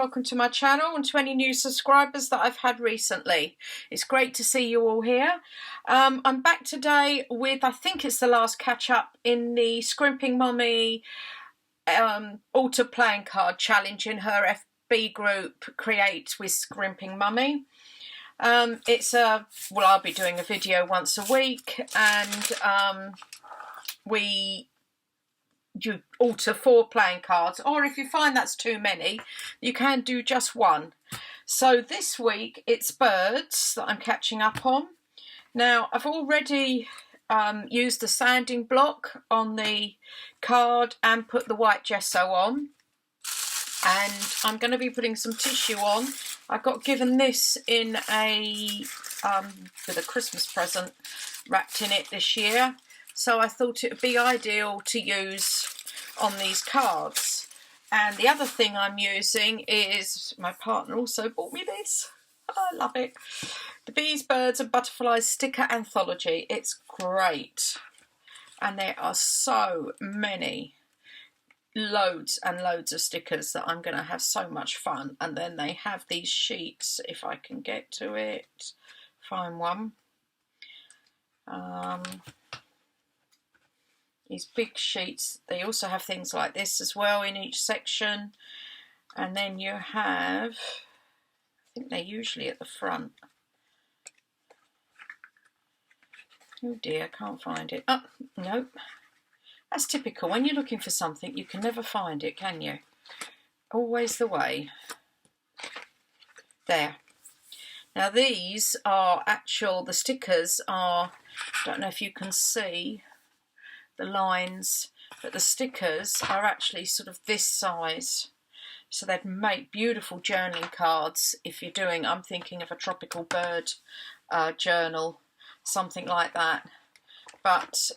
welcome to my channel and to any new subscribers that I've had recently. It's great to see you all here. I'm back today with, I think it's the last catch up in the Scrimpingmommy altar playing card challenge in her FB group, Create with Scrimpingmommy. I'll be doing a video once a week, and you alter 4 playing cards, or if you find that's too many, you can do just one. So this week it's birds that I'm catching up on. Now I've already used the sanding block on the card and put the white gesso on, and I'm going to be putting some tissue on. I got given this in with a Christmas present wrapped in it this year. So I thought it would be ideal to use on these cards. And the other thing I'm using is, my partner also bought me this. I love it. The Bees, Birds and Butterflies Sticker Anthology. It's great. And there are so many, loads and loads of stickers that I'm going to have so much fun. And then they have these sheets, if I can get to it, find one. These big sheets, they also have things like this as well in each section. And then you have, I think they're usually at the front. Oh dear, can't find it. Oh, nope. That's typical. When you're looking for something, you can never find it, can you? Always the way. There. Now these are the stickers are, I don't know if you can see the lines, but the stickers are actually sort of this size, so they'd make beautiful journaling cards if you're doing, I'm thinking of a tropical bird journal, something like that. But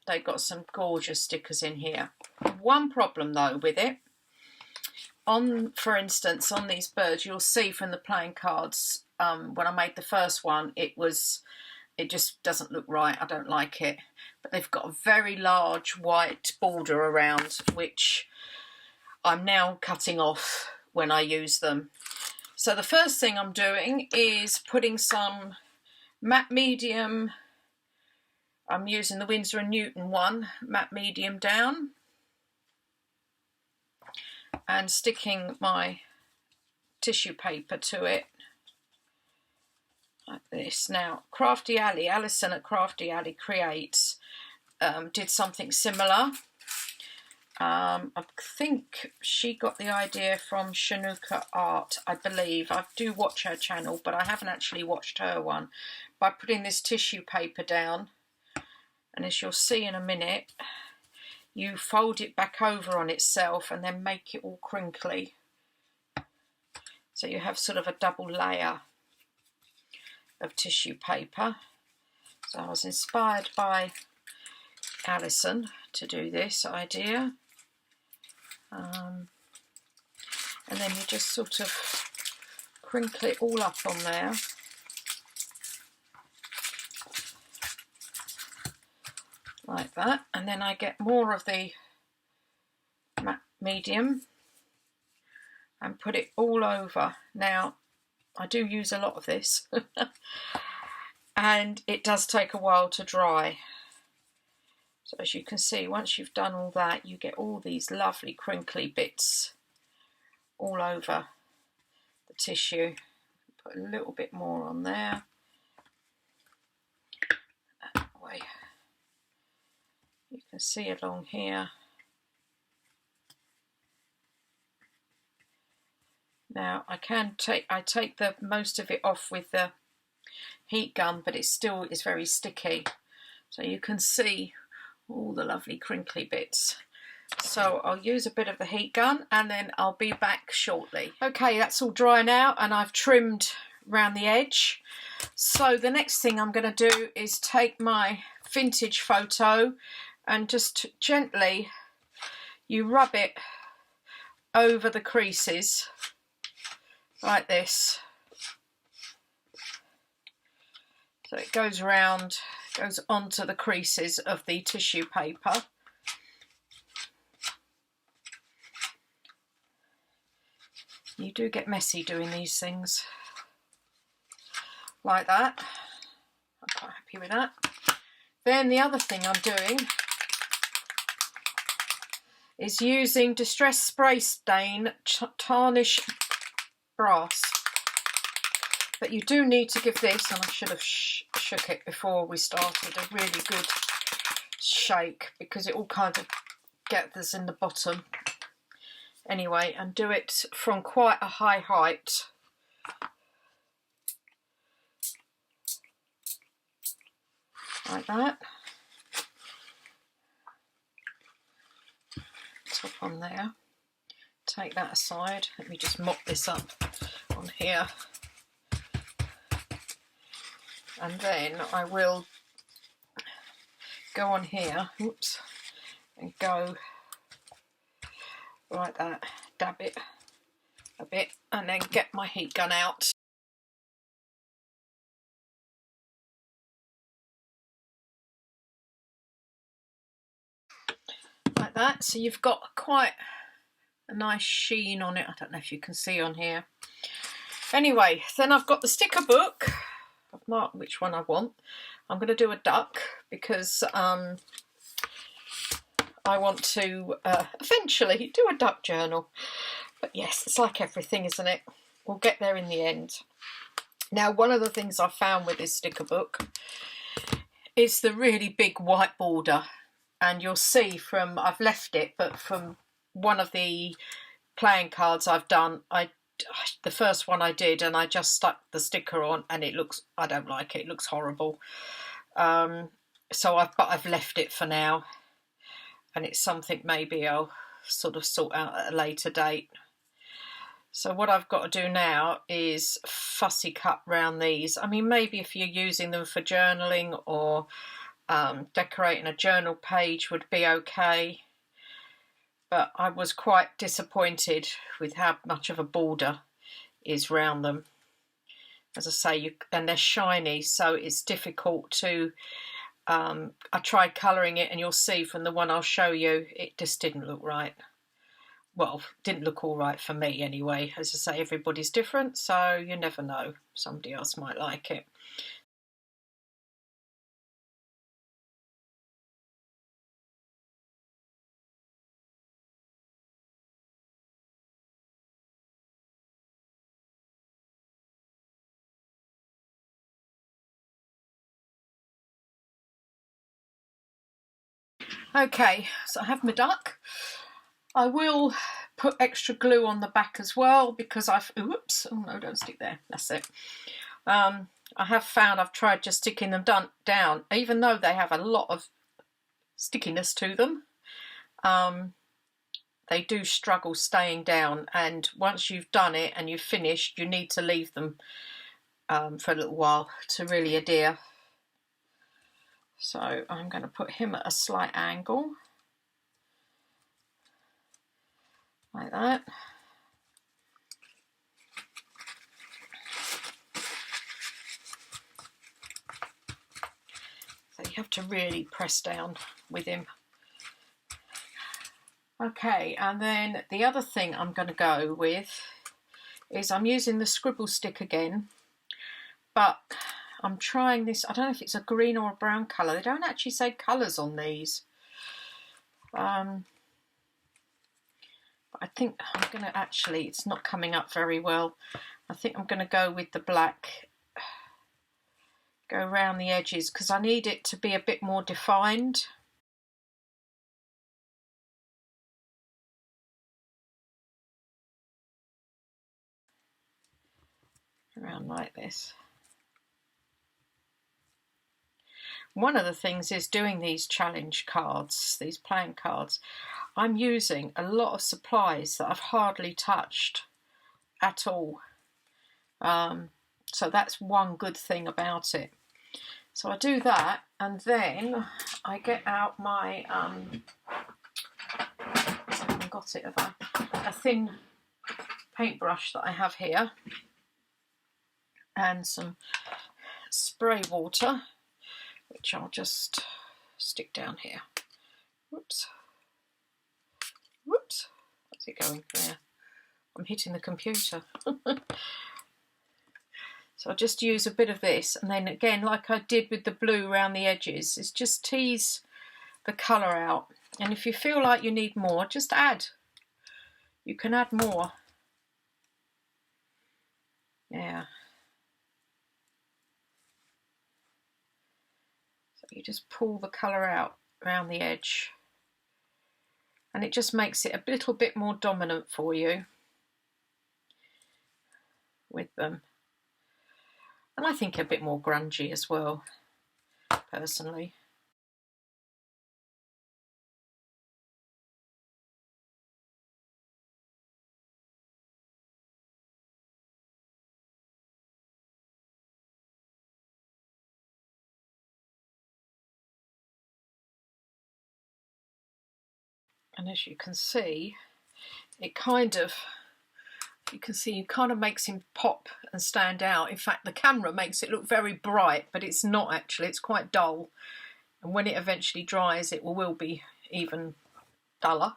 they've got some gorgeous stickers in here. One problem though with it, for instance on these birds, you'll see from the playing cards, when I made the first one, it just doesn't look right. I don't like it. But they've got a very large white border around, which I'm now cutting off when I use them. So the first thing I'm doing is putting some matte medium. I'm using the Winsor & Newton one, matte medium down, and sticking my tissue paper to it. Like this. Now, Crafty Alley, Alison at Crafty Alley Creates, did something similar. I think she got the idea from Shanuka Art, I believe. I do watch her channel, but I haven't actually watched her one. By putting this tissue paper down, and as you'll see in a minute, you fold it back over on itself and then make it all crinkly. So you have sort of a double layer of tissue paper. So I was inspired by Alison to do this idea, and then you just sort of crinkle it all up on there, like that, and then I get more of the matte medium and put it all over. Now I do use a lot of this and it does take a while to dry. So as you can see, once you've done all that, you get all these lovely crinkly bits all over the tissue. Put a little bit more on there. That way. You can see along here. Now I take the most of it off with the heat gun, but it still is very sticky. So you can see all the lovely crinkly bits. So I'll use a bit of the heat gun and then I'll be back shortly. Okay, that's all dry now and I've trimmed around the edge. So the next thing I'm going to do is take my vintage photo and just gently, you rub it over the creases like this. So it goes around, goes onto the creases of the tissue paper. do get messy doing these things. Like that. I'm quite happy with that. Then the other thing I'm doing is using Distress Spray Stain Tarnish Brass. But you do need to give this, and I should have shook it before we started, a really good shake, because it all kind of gathers in the bottom. Anyway, and do it from quite a high height. Like that. Top on there. Take that aside. Let me just mop this up on here. And then I will go on here, oops, and go like that, dab it a bit, and then get my heat gun out. Like that, so you've got quite a nice sheen on it. I don't know if you can see on here. Anyway, then I've got the sticker book. I've marked which one I want. I'm going to do a duck because I want to eventually do a duck journal. But yes, it's like everything, isn't it? We'll get there in the end. Now, one of the things I found with this sticker book is the really big white border. And you'll see from, I've left it, but from one of the playing cards I've done, the first one I did, and I just stuck the sticker on, and it looks, I don't like it, it looks horrible. So I've left it for now, and it's something maybe I'll sort of sort out at a later date. So what I've got to do now is fussy cut round these. I mean, maybe if you're using them for journaling or decorating a journal page would be okay, but I was quite disappointed with how much of a border is round them. As I say, and they're shiny, so it's difficult to I tried colouring it, and you'll see from the one I'll show you, it just didn't look right. Well, didn't look all right for me anyway. As I say, everybody's different, so you never know, somebody else might like it. Okay, so I have my duck. I will put extra glue on the back as well because oops, oh no, don't stick there, that's it. I have found I've tried just sticking them down, even though they have a lot of stickiness to them, they do struggle staying down, and once you've done it and you've finished, you need to leave them for a little while to really adhere. So I'm going to put him at a slight angle, like that. So you have to really press down with him. Okay, and then the other thing I'm going to go with is I'm using the scribble stick again, but I'm trying this, I don't know if it's a green or a brown colour. They don't actually say colours on these. But I think I'm going to actually, it's not coming up very well. I think I'm going to go with the black, go around the edges, because I need it to be a bit more defined. Around like this. One of the things is doing these challenge cards, these playing cards. I'm using a lot of supplies that I've hardly touched at all. So that's one good thing about it. So I do that, and then I get out my, I haven't got it, have I? A thin paintbrush that I have here, and some spray water, which I'll just stick down here. Whoops. Whoops. Where's it going? There. I'm hitting the computer. So I'll just use a bit of this, and then again, like I did with the blue around the edges, is just tease the colour out. And if you feel like you need more, just add. You can add more. Yeah. So you just pull the colour out around the edge, and it just makes it a little bit more dominant for you with them. And I think a bit more grungy as well, personally. And as you can see, it kind of, you can see it kind of makes him pop and stand out. In fact, the camera makes it look very bright, but it's not actually, it's quite dull. And when it eventually dries, it will be even duller.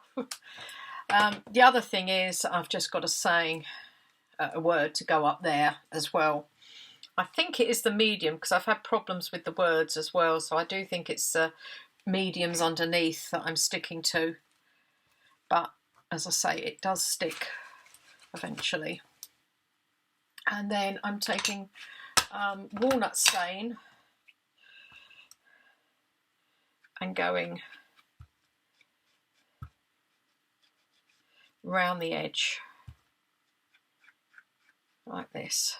The other thing is, I've just got a word to go up there as well. I think it is the medium, because I've had problems with the words as well, so I do think it's the mediums underneath that I'm sticking to. But as I say, it does stick eventually. And then I'm taking walnut stain and going round the edge like this.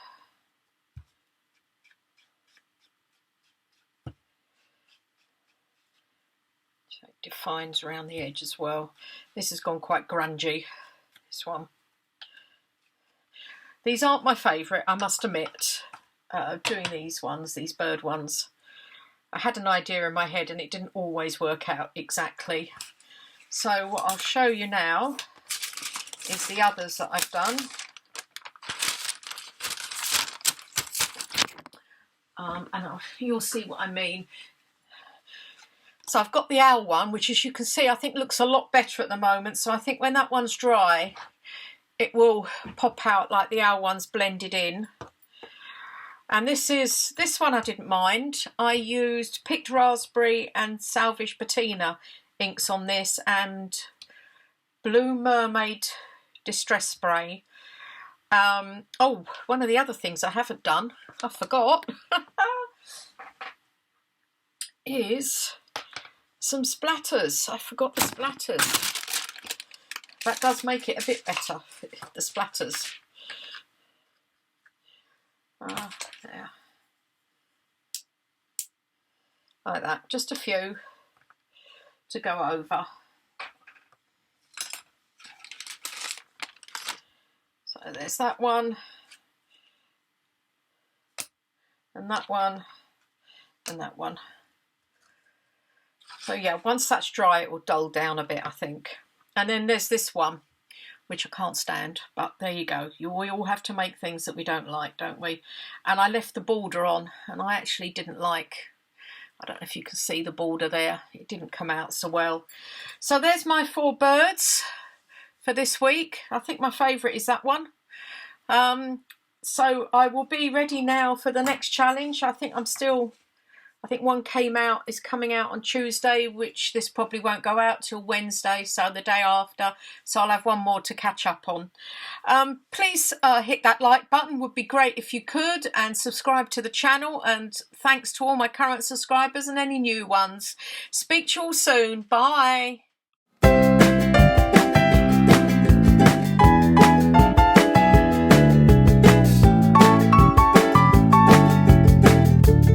So it defines around the edge as well. This has gone quite grungy, this one. These aren't my favourite, I must admit, doing these ones, these bird ones. I had an idea in my head and it didn't always work out exactly. So what I'll show you now is the others that I've done. You'll see what I mean. So I've got the owl one, which as you can see, I think looks a lot better at the moment. So I think when that one's dry, it will pop out like the owl one's blended in. And this one I didn't mind. I used picked raspberry and salvage patina inks on this, and blue mermaid distress spray. Oh, one of the other things I haven't done, I forgot, is some splatters. I forgot the splatters. That does make it a bit better, the splatters. There. Like that, just a few to go over. So there's that one, and that one, and that one. So yeah, once that's dry, it will dull down a bit, I think. And then there's this one, which I can't stand, but there you go. We all have to make things that we don't like, don't we? And I left the border on, and I actually didn't like, I don't know if you can see the border there. It didn't come out so well. So there's my 4 birds for this week. I think my favourite is that one. So I will be ready now for the next challenge. I think one is coming out on Tuesday, which this probably won't go out till Wednesday, so the day after. So I'll have one more to catch up on. Please hit that like button, would be great if you could, and subscribe to the channel. And thanks to all my current subscribers and any new ones. Speak to you all soon. Bye.